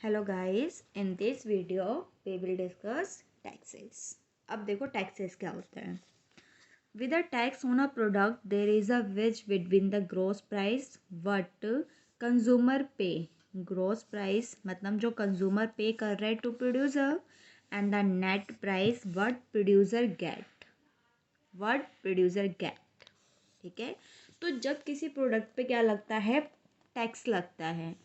Hello guys, in this video we will discuss taxes. अब देखो taxes क्या होता है। With a tax on a product there is a wedge between the gross price what consumer pay. Gross price मतलब जो consumer pay कर रहा है to producer, and the net price what producer get. ठीक है, तो जब किसी प्रोडक्ट पे क्या लगता है, टैक्स लगता है,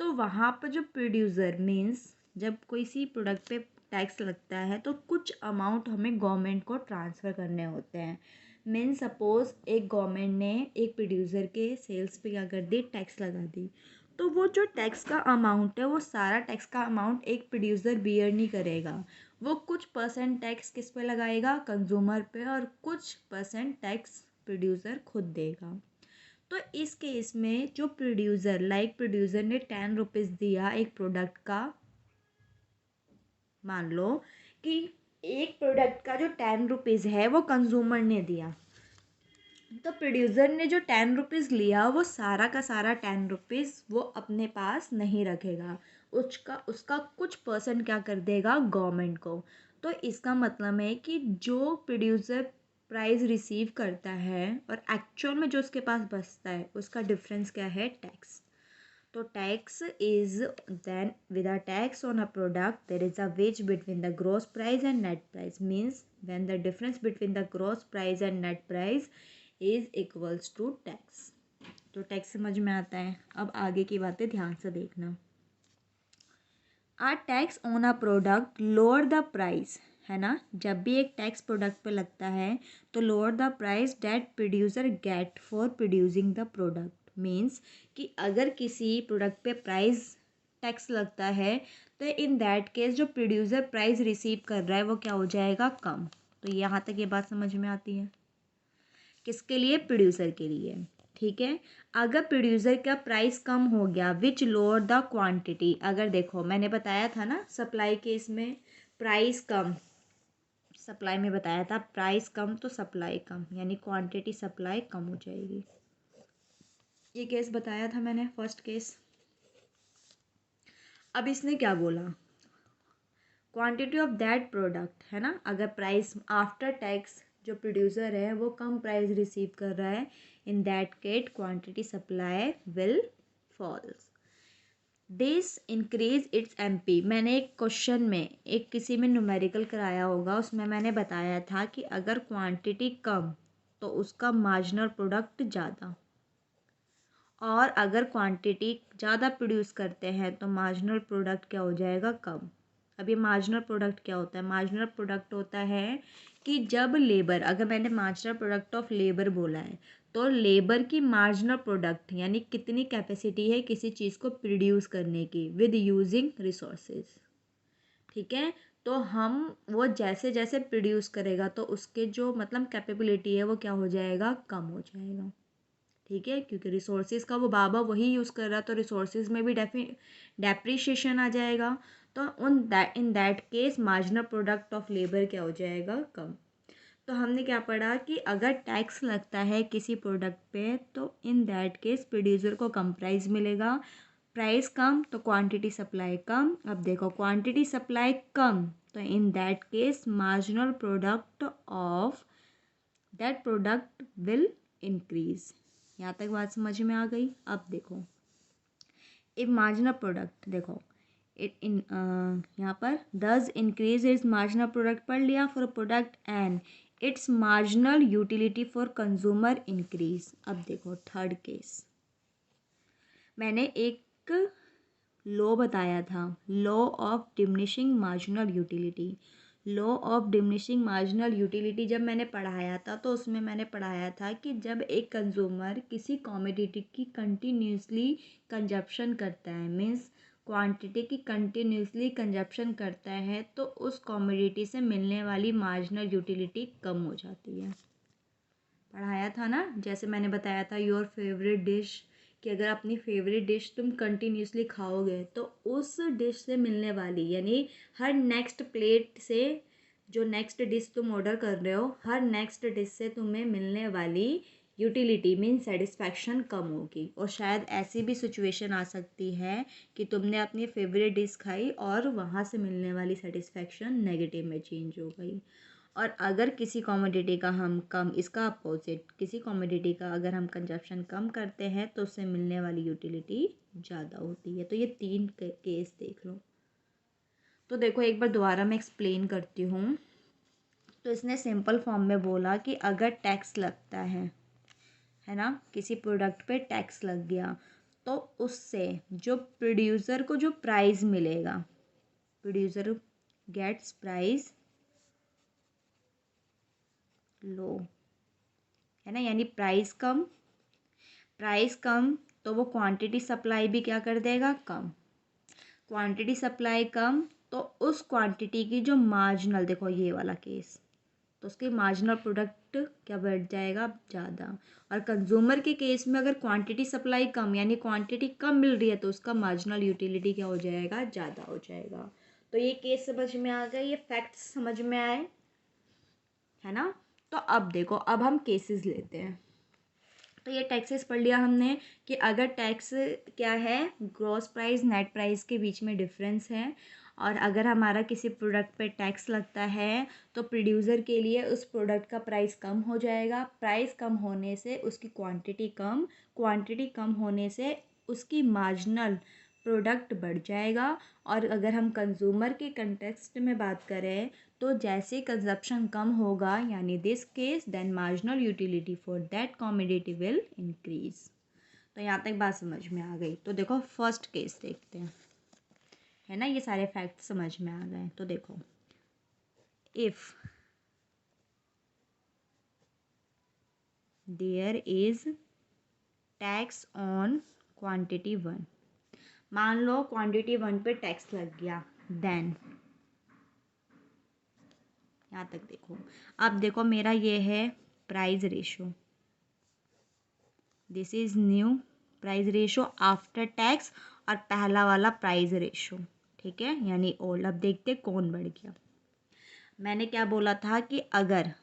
तो वहाँ पर जो प्रोड्यूसर मीन्स जब कोई सी प्रोडक्ट पे टैक्स लगता है तो कुछ अमाउंट हमें गवर्नमेंट को ट्रांसफ़र करने होते हैं। मीन्स सपोज़ एक गवर्नमेंट ने एक प्रोड्यूसर के सेल्स पे क्या कर दी, टैक्स लगा दी, तो वो जो टैक्स का अमाउंट है वो सारा टैक्स का अमाउंट एक प्रोड्यूसर बियर नहीं करेगा। वो कुछ परसेंट टैक्स किस पे लगाएगा, कंज्यूमर पे, और कुछ परसेंट टैक्स प्रोड्यूसर खुद देगा। तो इस केस में जो प्रोड्यूसर ने 10 रुपीज़ दिया एक प्रोडक्ट का, मान लो कि एक प्रोडक्ट का जो 10 रुपीज़ है वो कंज्यूमर ने दिया, तो प्रोड्यूसर ने जो 10 रुपीज़ लिया वो सारा का सारा 10 रुपीज़ वो अपने पास नहीं रखेगा, उसका कुछ परसेंट क्या कर देगा, गवर्नमेंट को। तो इसका मतलब है कि जो प्रोड्यूसर प्राइस रिसीव करता है और एक्चुअल में जो उसके पास बचता है उसका डिफरेंस क्या है, टैक्स। तो tax is then with a tax on a product there is a wedge between the gross price and net price, means when the difference between the gross price and net price is equals to tax. तो tax समझ में आता है। अब आगे की बातें ध्यान से देखना। A tax on a product lower the price, है ना, जब भी एक टैक्स प्रोडक्ट पे लगता है तो lower the price that producer get for producing the product. Means कि अगर किसी प्रोडक्ट पे प्राइस टैक्स लगता है तो इन दैट केस जो प्रोड्यूसर प्राइस रिसीव कर रहा है वो क्या हो जाएगा, कम। तो यहाँ तक ये बात समझ में आती है, किसके लिए, प्रोड्यूसर के लिए। ठीक है, अगर प्रोड्यूसर का प्राइस कम हो गया विच लोअर द क्वांटिटी, अगर देखो मैंने बताया था ना सप्लाई केस में प्राइस कम, सप्लाई में बताया था प्राइस कम तो सप्लाई कम, यानी क्वांटिटी सप्लाई कम हो जाएगी। ये केस बताया था मैंने, फर्स्ट केस। अब इसने क्या बोला, क्वांटिटी ऑफ दैट प्रोडक्ट, है ना, अगर प्राइस आफ्टर टैक्स जो प्रोड्यूसर है वो कम प्राइस रिसीव कर रहा है, in that case quantity supply will falls. This increase its MP. मैंने एक क्वेश्चन में एक किसी में न्यूमेरिकल कराया होगा, उसमें मैंने बताया था कि अगर क्वांटिटी कम तो उसका मार्जिनल प्रोडक्ट ज़्यादा, और अगर क्वांटिटी ज़्यादा प्रोड्यूस करते हैं तो मार्जिनल प्रोडक्ट क्या हो जाएगा, कम। अब ये मार्जिनल प्रोडक्ट क्या होता है, मार्जिनल प्रोडक्ट होता है कि जब लेबर, अगर मैंने मार्जिनल प्रोडक्ट ऑफ लेबर बोला है तो लेबर की मार्जिनल प्रोडक्ट यानी कितनी कैपेसिटी है किसी चीज़ को प्रोड्यूस करने की विद यूजिंग रिसोर्सेज। ठीक है, तो हम वो जैसे जैसे प्रोड्यूस करेगा तो उसके जो मतलब कैपेबिलिटी है वो क्या हो जाएगा, कम हो जाएगा। ठीक है, क्योंकि रिसोर्सेज का वो बाबा वही यूज़ कर रहा, तो रिसोर्सेज में भी डेप्रीशिएशन आ जाएगा। तो इन that case marginal product of labour क्या हो जाएगा, कम। तो हमने क्या पढ़ा कि अगर टैक्स लगता है किसी प्रोडक्ट पे तो इन दैट केस प्रोड्यूसर को कम प्राइस मिलेगा, प्राइस कम तो क्वांटिटी सप्लाई कम। अब देखो क्वांटिटी सप्लाई कम तो इन that case marginal product of that product will increase. यहाँ तक बात समझ में आ गई। अब देखो एक मार्जिनल प्रोडक्ट, देखो इट इन यहाँ पर दस इंक्रीज इट्स मार्जिनल प्रोडक्ट पढ़ लिया for product and it's marginal utility for consumer increase. अब देखो थर्ड केस, मैंने एक लॉ बताया था, law of diminishing marginal utility. Law of diminishing marginal utility जब मैंने पढ़ाया था तो उसमें मैंने पढ़ाया था कि जब एक कंज्यूमर किसी कमोडिटी की कंटिन्यूसली कंजप्शन करता है, मीन्स क्वांटिटी की कंटिन्यूसली कंजप्शन करता है, तो उस कमोडिटी से मिलने वाली मार्जिनल यूटिलिटी कम हो जाती है। पढ़ाया था ना, जैसे मैंने बताया था योर फेवरेट डिश, कि अगर अपनी फेवरेट डिश तुम कंटिन्यूसली खाओगे तो उस डिश से मिलने वाली, यानी हर नेक्स्ट प्लेट से जो नेक्स्ट डिश तुम ऑर्डर कर रहे हो, हर नेक्स्ट डिश से तुम्हें मिलने वाली यूटिलिटी मीन सेटिस्फैक्शन कम होगी। और शायद ऐसी भी सिचुएशन आ सकती है कि तुमने अपनी फेवरेट डिश खाई और वहाँ से मिलने वाली सेटिस्फैक्शन नेगेटिव में चेंज हो गई। और अगर किसी कमोडिटी का हम कम, इसका अपोजिट, किसी कमोडिटी का अगर हम कंजप्शन कम करते हैं तो उससे मिलने वाली यूटिलिटी ज़्यादा होती है। तो ये 3 केस देख लो। तो देखो एक बार दोबारा मैं एक्सप्लेन करती हूँ। तो इसने सिंपल फॉर्म में बोला कि अगर टैक्स लगता है ना, किसी प्रोडक्ट पे टैक्स लग गया तो उससे जो प्रोड्यूसर को जो प्राइस मिलेगा, प्रोड्यूसर गेट्स प्राइस लो, है ना, यानी प्राइस कम तो वो क्वांटिटी सप्लाई भी क्या कर देगा, कम। क्वांटिटी सप्लाई कम तो उस क्वांटिटी की जो मार्जिनल, देखो ये वाला केस, तो उसकी मार्जिनल प्रोडक्ट क्या बढ़ जाएगा, ज़्यादा। और कंज्यूमर के केस में अगर क्वांटिटी सप्लाई कम यानी क्वांटिटी कम मिल रही है तो उसका मार्जिनल यूटिलिटी क्या हो जाएगा, ज़्यादा हो जाएगा। तो ये केस समझ में आ गए, ये फैक्ट्स समझ में आए, है ना। तो अब देखो, अब हम केसेस लेते हैं। तो ये टैक्सेस पढ़ लिया हमने कि अगर टैक्स क्या है, ग्रॉस प्राइस नेट प्राइस के बीच में डिफरेंस है। और अगर हमारा किसी प्रोडक्ट पे टैक्स लगता है तो प्रोड्यूसर के लिए उस प्रोडक्ट का प्राइस कम हो जाएगा। प्राइस कम होने से उसकी क्वांटिटी कम होने से उसकी मार्जिनल प्रोडक्ट बढ़ जाएगा। और अगर हम कंज्यूमर के कंटेक्स्ट में बात करें तो जैसे कंजप्शन कम होगा यानी this case, then marginal utility for that commodity will increase. तो यहाँ तक बात समझ में आ गई। तो देखो फर्स्ट केस देखते हैं, है ना, ये सारे फैक्ट समझ में आ गए। तो देखो, if there is tax on quantity 1, मान लो क्वांटिटी 1 पे टैक्स लग गया, देन यहाँ तक देखो। अब देखो मेरा ये है price ratio, this is new price ratio after tax, और पहला वाला प्राइस रेशो, ठीक है, यानी ओल्ड। अब देखते कौन बढ़ गया। मैंने क्या बोला था कि अगर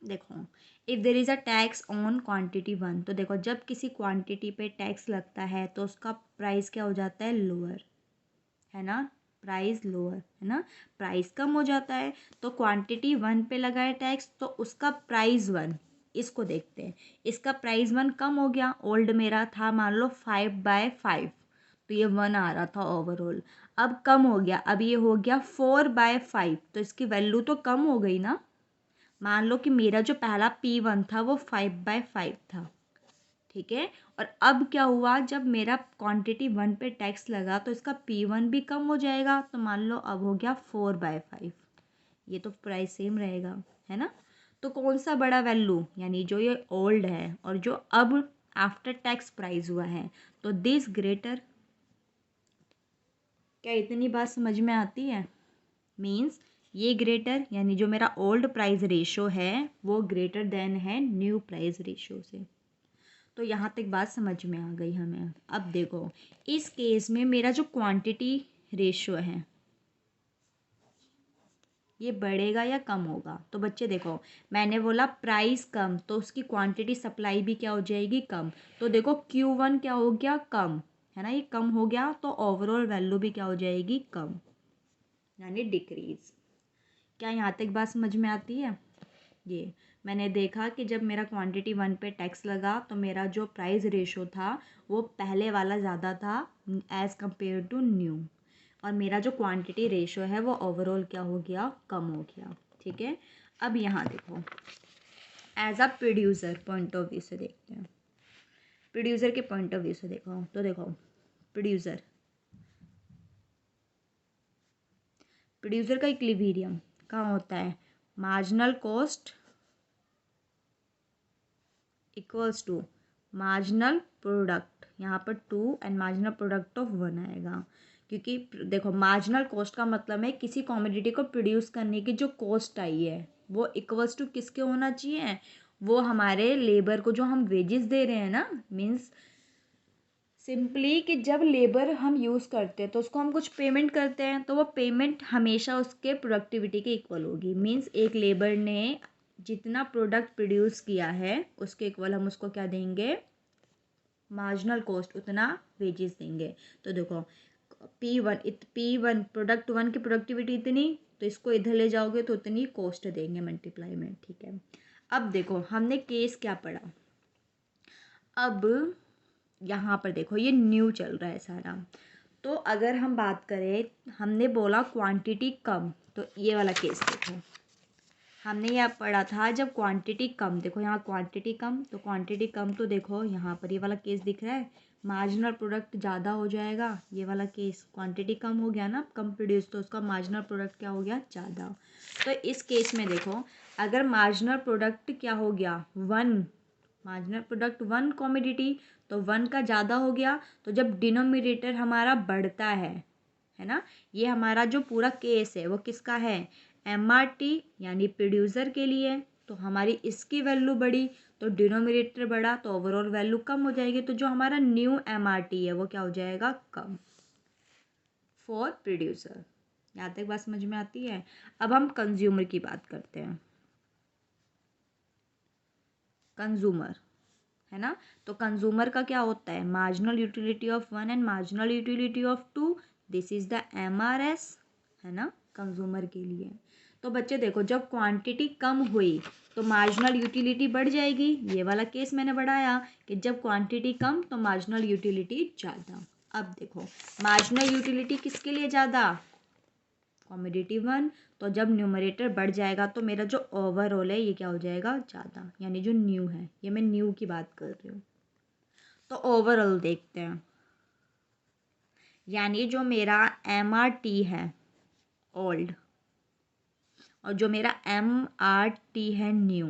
देखो, if there is a tax on quantity 1, तो देखो जब किसी क्वांटिटी पे टैक्स लगता है तो उसका प्राइस क्या हो जाता है, लोअर, है ना, प्राइस लोअर, है ना, प्राइस कम हो जाता है। तो क्वांटिटी 1 पे लगा है टैक्स तो उसका प्राइस 1, इसको देखते हैं, इसका प्राइस 1 कम हो गया। ओल्ड मेरा था मान लो 5/5, तो ये 1 आ रहा था ओवरऑल, अब कम हो गया, अब ये हो गया 4/5, तो इसकी वैल्यू तो कम हो गई ना। मान लो कि मेरा जो पहला P1 था वो 5/5 था, ठीक है। और अब क्या हुआ, जब मेरा क्वांटिटी 1 पे टैक्स लगा तो इसका P1 भी कम हो जाएगा, तो मान लो अब हो गया 4/5, ये तो प्राइस सेम रहेगा, है ना। तो कौन सा बड़ा वैल्यू, यानी जो ये ओल्ड है और जो अब आफ्टर टैक्स प्राइस हुआ है, तो दिस ग्रेटर। क्या इतनी बात समझ में आती है, मीन्स ये ग्रेटर, यानी जो मेरा ओल्ड प्राइस रेशो है वो ग्रेटर देन है न्यू प्राइस रेशो से। तो यहाँ तक बात समझ में आ गई हमें। अब देखो इस केस में मेरा जो क्वांटिटी रेशो है ये बढ़ेगा या कम होगा। तो बच्चे देखो, मैंने बोला प्राइस कम तो उसकी क्वांटिटी सप्लाई भी क्या हो जाएगी, कम। तो देखो Q1 क्या हो गया, कम, है ना, ये कम हो गया, तो ओवरऑल वैल्यू भी क्या हो जाएगी, कम, यानी डिक्रीज। क्या यहाँ तक बात समझ में आती है। ये मैंने देखा कि जब मेरा क्वांटिटी 1 पे टैक्स लगा तो मेरा जो प्राइस रेशो था वो पहले वाला ज़्यादा था एज़ कंपेयर टू न्यू, और मेरा जो क्वांटिटी रेशो है वो ओवरऑल क्या हो गया, कम हो गया, ठीक है। अब यहाँ देखो, as a producer point of view से देखते हैं, प्रोड्यूसर के पॉइंट ऑफ व्यू से देखो। तो देखो प्रोड्यूसर का इक्विलिब्रियम कहाँ होता है, marginal cost equals to marginal product, यहाँ पर 2 एंड मार्जिनल प्रोडक्ट ऑफ 1 आएगा। क्योंकि देखो मार्जिनल कॉस्ट का मतलब है किसी कॉमोडिटी को प्रोड्यूस करने की जो कॉस्ट आई है वो इक्वल्स टू किसके होना चाहिए, वो हमारे लेबर को जो हम वेजेस दे रहे हैं ना, मीन्स सिंपली कि जब लेबर हम यूज़ करते हैं तो उसको हम कुछ पेमेंट करते हैं तो वो पेमेंट हमेशा उसके प्रोडक्टिविटी के इक्वल होगी। मीन्स एक लेबर ने जितना प्रोडक्ट प्रोड्यूस किया है उसके इक्वल हम उसको क्या देंगे, मार्जिनल कॉस्ट, उतना वेजेस देंगे। तो देखो P1 प्रोडक्ट 1 की प्रोडक्टिविटी इतनी, तो इसको इधर ले जाओगे तो उतनी कॉस्ट देंगे मल्टीप्लाई में, ठीक है। अब देखो हमने केस क्या पढ़ा, अब यहाँ पर देखो ये न्यू चल रहा है सारा। तो अगर हम बात करें, हमने बोला क्वांटिटी कम, तो ये वाला केस देखो, हमने यह पढ़ा था जब क्वांटिटी कम, देखो यहाँ क्वांटिटी कम, तो क्वांटिटी कम तो देखो यहाँ पर ये वाला केस दिख रहा है, मार्जिनल प्रोडक्ट ज़्यादा हो जाएगा, ये वाला केस क्वांटिटी कम हो गया ना, कम प्रोड्यूस, तो उसका मार्जिनल प्रोडक्ट क्या हो गया, ज़्यादा। तो इस केस में देखो अगर मार्जिनल प्रोडक्ट क्या हो गया, 1, मार्जिनल प्रोडक्ट 1 कॉमोडिटी, तो 1 का ज़्यादा हो गया, तो जब डिनोमिनेटर हमारा बढ़ता है ना, ये हमारा जो पूरा केस है वो किसका है, MRT यानी प्रोड्यूसर के लिए, तो हमारी इसकी वैल्यू बढ़ी तो डिनोमिनेटर बढ़ा तो ओवरऑल वैल्यू कम हो जाएगी, तो जो हमारा न्यू MRT है वो क्या हो जाएगा, कम फॉर प्रोड्यूसर। यहाँ तक बात समझ में आती है। अब हम कंज्यूमर की बात करते हैं, कंज्यूमर है ना, तो कंज्यूमर का क्या होता है, marginal utility of 1 and marginal utility of 2, this is the MRS, है ना, कंज्यूमर के लिए। तो बच्चे देखो जब क्वांटिटी कम हुई तो मार्जिनल यूटिलिटी बढ़ जाएगी, ये वाला केस मैंने बढ़ाया कि जब क्वांटिटी कम तो मार्जिनल यूटिलिटी ज़्यादा। अब देखो मार्जिनल यूटिलिटी किसके लिए ज़्यादा, कॉमोडिटी 1, तो जब न्यूमरेटर बढ़ जाएगा तो मेरा जो ओवरऑल है ये क्या हो जाएगा, ज़्यादा, यानी जो न्यू है, ये मैं न्यू की बात कर रही हूँ। तो ओवरऑल देखते हैं, यानी जो मेरा MRT है ओल्ड और जो मेरा MRT है न्यू,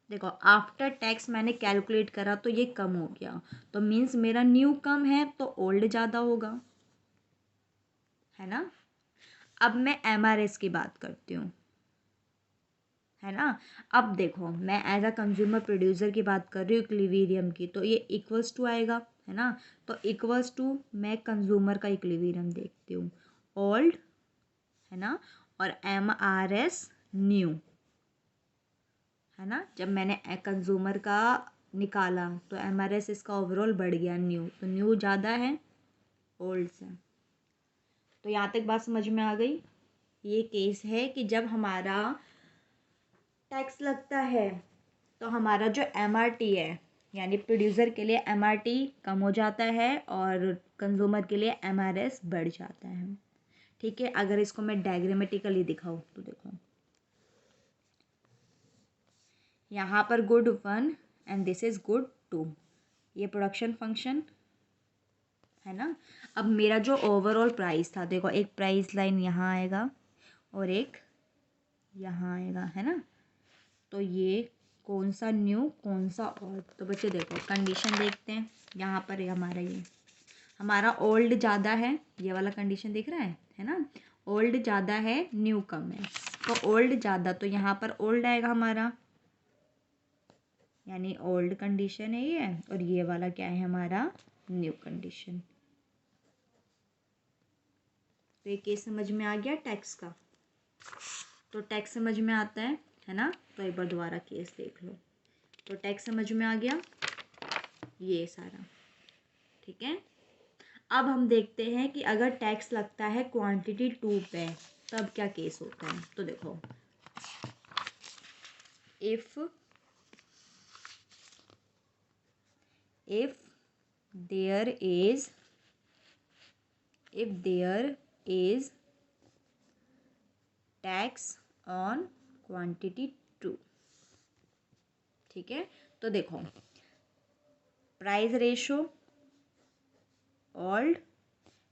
देखो आफ्टर टैक्स मैंने कैलकुलेट करा तो ये कम हो गया, तो मीन्स मेरा न्यू कम है तो ओल्ड ज़्यादा होगा, है ना। अब मैं MRS की बात करती हूँ, है ना। अब देखो मैं एज अ कंज्यूमर प्रोड्यूसर की बात कर रही हूँ इक्विलिब्रियम की, तो ये इक्वल्स टू आएगा, है ना, तो इक्वल्स टू मैं कंज्यूमर का इक्विलिब्रियम देखती हूँ, ओल्ड, है ना, और MRS न्यू, है ना। जब मैंने कंज्यूमर का निकाला तो MRS इसका ओवरऑल बढ़ गया न्यू, तो न्यू ज़्यादा है ओल्ड से। तो यहाँ तक बात समझ में आ गई। ये केस है कि जब हमारा टैक्स लगता है तो हमारा जो MRT है यानी प्रोड्यूसर के लिए MRT कम हो जाता है और कंज्यूमर के लिए MRS बढ़ जाता है, ठीक है। अगर इसको मैं डायग्रामेटिकली दिखाऊँ तो देखो यहाँ पर good 1 and this is good 2, ये प्रोडक्शन फंक्शन है ना। अब मेरा जो ओवरऑल प्राइस था, देखो एक प्राइस लाइन यहाँ आएगा और एक यहाँ आएगा, है ना। तो ये कौन सा न्यू कौन सा ओल्ड, तो बच्चे देखो कंडीशन देखते हैं, यहाँ पर हमारा ये हमारा ओल्ड ज़्यादा है, ये वाला कंडीशन दिख रहा है ना, ओल्ड ज़्यादा है न्यू कम है, तो ओल्ड ज़्यादा, तो यहाँ पर ओल्ड आएगा हमारा, यानी ओल्ड कंडीशन है ये, और ये वाला क्या है हमारा न्यू कंडीशन। तो ये केस समझ में आ गया टैक्स का, तो टैक्स समझ में आता है ना। तो एक बार दोबारा केस देख लो, तो टैक्स समझ में आ गया ये सारा, ठीक है। अब हम देखते हैं कि अगर टैक्स लगता है क्वांटिटी 2 पे तब क्या केस होता है। तो देखो if there is tax on quantity 2, ठीक है। तो देखो price ratio old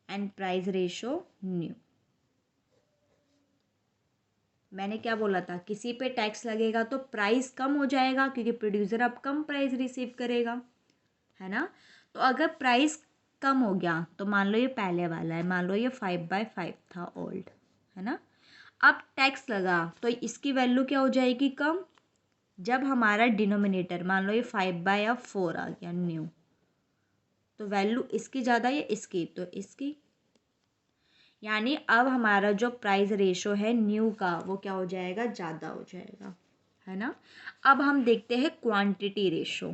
and price ratio new, मैंने क्या बोला था, किसी पे टैक्स लगेगा तो प्राइस कम हो जाएगा क्योंकि प्रोड्यूसर अब कम प्राइस रिसीव करेगा, है ना। तो अगर प्राइस कम हो गया तो मान लो ये पहले वाला है, मान लो ये 5/5 था ओल्ड, है ना। अब टैक्स लगा तो इसकी वैल्यू क्या हो जाएगी, कम। जब हमारा डिनोमिनेटर मान लो ये 5/4 आ गया न्यू, तो वैल्यू इसकी ज़्यादा या इसकी, तो इसकी, यानी अब हमारा जो प्राइस रेशो है न्यू का वो क्या हो जाएगा, ज़्यादा हो जाएगा, है ना। अब हम देखते हैं क्वांटिटी रेशो।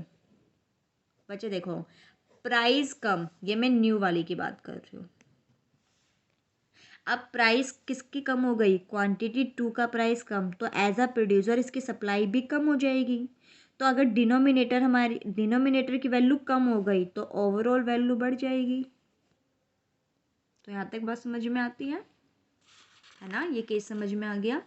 बच्चे देखो, प्राइस कम, ये मैं न्यू वाली की बात कर रही हूँ। अब प्राइस किसकी कम हो गई, क्वांटिटी टू का प्राइस कम, तो एज अ प्रोड्यूसर इसकी सप्लाई भी कम हो जाएगी। तो अगर डिनोमिनेटर की वैल्यू कम हो गई तो ओवरऑल वैल्यू बढ़ जाएगी। तो यहाँ तक बात समझ में आती है ना, ये केस समझ में आ गया।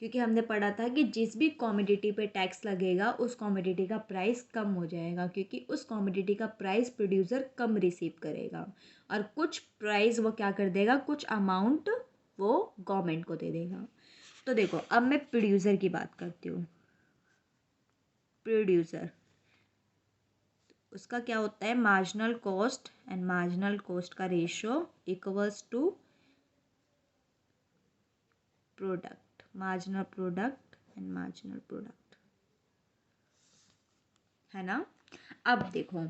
क्योंकि हमने पढ़ा था कि जिस भी कॉमोडिटी पे टैक्स लगेगा उस कॉमोडिटी का प्राइस कम हो जाएगा, क्योंकि उस कॉमोडिटी का प्राइस प्रोड्यूसर कम रिसीव करेगा और कुछ प्राइस वो क्या कर देगा, कुछ अमाउंट वो गवर्नमेंट को दे देगा। तो देखो अब मैं प्रोड्यूसर की बात करती हूँ। प्रोड्यूसर उसका क्या होता है, marginal cost and marginal cost का ratio equals to product, marginal product and marginal product, है ना। अब देखो,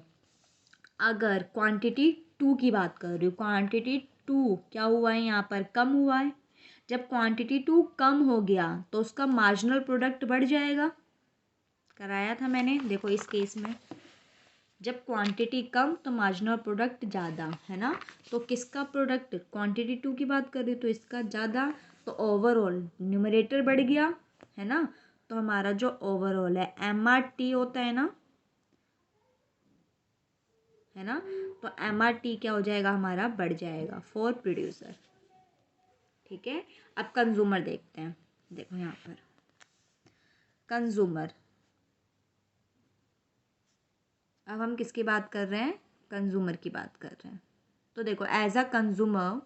अगर क्वांटिटी टू की बात कर रही हूँ, क्वांटिटी टू क्या हुआ है, यहाँ पर कम हुआ है। जब क्वांटिटी टू कम हो गया तो उसका मार्जिनल प्रोडक्ट बढ़ जाएगा, कराया था मैंने। देखो इस केस में जब क्वांटिटी कम तो मार्जिनल प्रोडक्ट ज़्यादा, है ना। तो किसका प्रोडक्ट, क्वांटिटी टू की बात कर रही हूँ तो इसका ज़्यादा, तो ओवरऑल न्यूमरेटर बढ़ गया, है ना। तो हमारा जो ओवरऑल है MRT होता है ना, तो MRT क्या हो जाएगा, हमारा बढ़ जाएगा फॉर प्रोड्यूसर। ठीक है, अब कंज्यूमर देखते हैं। देखो यहाँ पर कंज्यूमर, अब हम किसकी बात कर रहे हैं, कंज्यूमर की बात कर रहे हैं। तो देखो एज अ कंज्यूमर,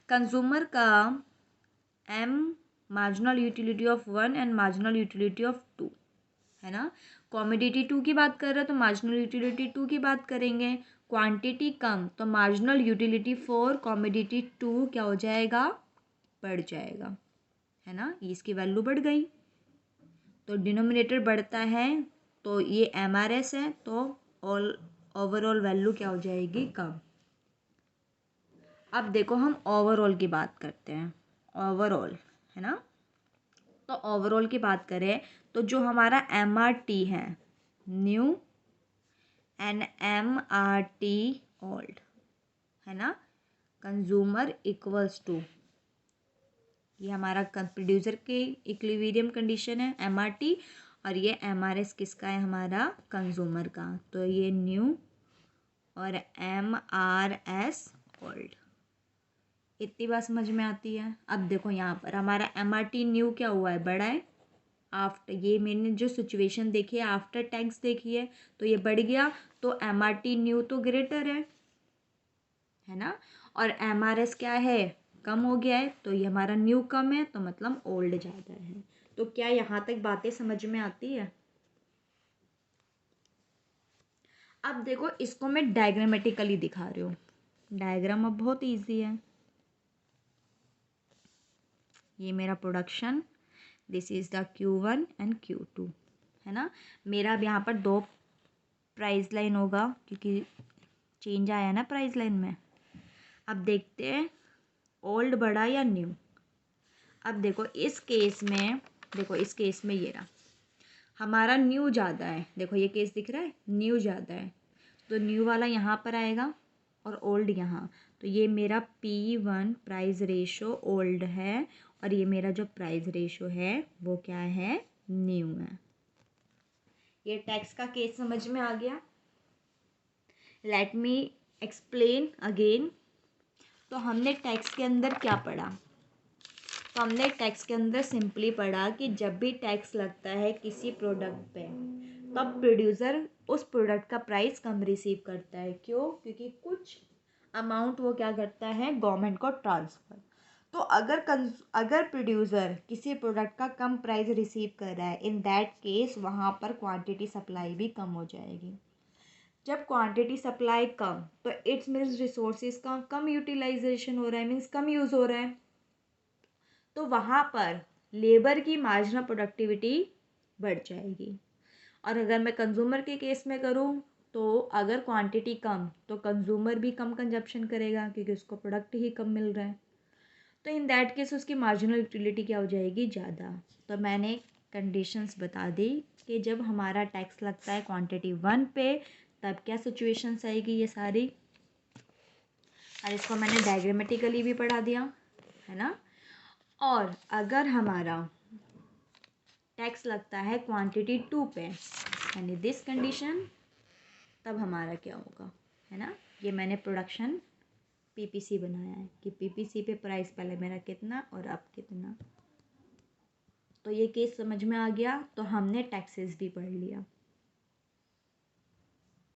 कंज्यूमर का M marginal utility of one and marginal utility of two, है ना। कॉमोडिटी टू की बात कर रहे हैं तो मार्जिनल यूटिलिटी टू की बात करेंगे। क्वांटिटी कम तो marginal utility for commodity two क्या हो जाएगा, बढ़ जाएगा, है ना। इसकी वैल्यू बढ़ गई तो डिनोमिनेटर बढ़ता है, तो ये MRS है, तो ऑल ओवरऑल वैल्यू क्या हो जाएगी, कम। अब देखो हम ओवरऑल की बात करते हैं, ओवरऑल, है ना। तो ओवरऑल की बात करें तो जो हमारा MRT है न्यू एंड MRT ओल्ड, है ना, कंज्यूमर इक्वल्स टू, ये हमारा प्रोड्यूसर की इक्विलिब्रियम कंडीशन है MRT, और ये MRS किसका है, हमारा कंज्यूमर का। तो ये न्यू और MRS ओल्ड, इतनी बात समझ में आती है। अब देखो यहाँ पर हमारा MRT न्यू क्या हुआ है, बढ़ा है। आफ्टर, ये मैंने जो सिचुएशन देखी है आफ्टर टैक्स देखी है, तो ये बढ़ गया, तो MRT न्यू तो ग्रेटर है ना। और MRS क्या है, कम हो गया है, तो ये हमारा न्यू कम है, तो मतलब ओल्ड ज़्यादा है। तो क्या यहाँ तक बातें समझ में आती है। अब देखो इसको मैं डायग्रामेटिकली दिखा रही हूँ। डायग्राम अब बहुत इजी है। ये मेरा production, this is the Q1 and Q2, है ना। मेरा अब यहाँ पर दो प्राइस लाइन होगा क्योंकि चेंज आया ना प्राइस लाइन में। अब देखते हैं ओल्ड बड़ा या न्यू। अब देखो इस केस में, देखो इस केस में ये रहा हमारा न्यू ज़्यादा है। देखो ये केस दिख रहा है, न्यू ज़्यादा है, तो न्यू वाला यहाँ पर आएगा और ओल्ड यहाँ। तो ये मेरा P1 प्राइस रेशो ओल्ड है और ये मेरा जो प्राइस रेशो है वो क्या है, न्यू है। ये टैक्स का केस समझ में आ गया। Let me explain again. तो हमने टैक्स के अंदर क्या पढ़ा, तो हमने टैक्स के अंदर सिंपली पढ़ा कि जब भी टैक्स लगता है किसी प्रोडक्ट पे तब प्रोड्यूसर उस प्रोडक्ट का प्राइस कम रिसीव करता है। क्यों, क्योंकि कुछ अमाउंट वो क्या करता है, गवर्नमेंट को ट्रांसफ़र। तो अगर प्रोड्यूसर किसी प्रोडक्ट का कम प्राइस रिसीव कर रहा है, इन दैट केस वहाँ पर क्वांटिटी सप्लाई भी कम हो जाएगी। जब क्वांटिटी सप्लाई कम तो इट्स मीन्स रिसोर्सेज का कम यूटिलाइजेशन हो रहा है, मीन्स कम यूज़ हो रहा है। तो वहाँ पर लेबर की मार्जिनल प्रोडक्टिविटी बढ़ जाएगी। और अगर मैं कंज्यूमर के केस में करूँ तो अगर क्वांटिटी कम तो कंज्यूमर भी कम कंजप्शन करेगा क्योंकि उसको प्रोडक्ट ही कम मिल रहा है। तो इन दैट केस उसकी मार्जिनल यूटिलिटी क्या हो जाएगी, ज़्यादा। तो मैंने कंडीशंस बता दी कि जब हमारा टैक्स लगता है क्वांटिटी 1 पे तब क्या सिचुएशंस आएगी ये सारी, और इसको मैंने डायग्रामेटिकली भी पढ़ा दिया है ना। और अगर हमारा टैक्स लगता है क्वांटिटी 2 पे यानी दिस कंडीशन, तब हमारा क्या होगा, है ना। ये मैंने प्रोडक्शन पीपीसी बनाया है कि पीपीसी पे प्राइस पहले मेरा कितना और अब कितना। तो ये केस समझ में आ गया, तो हमने टैक्सेस भी पढ़ लिया।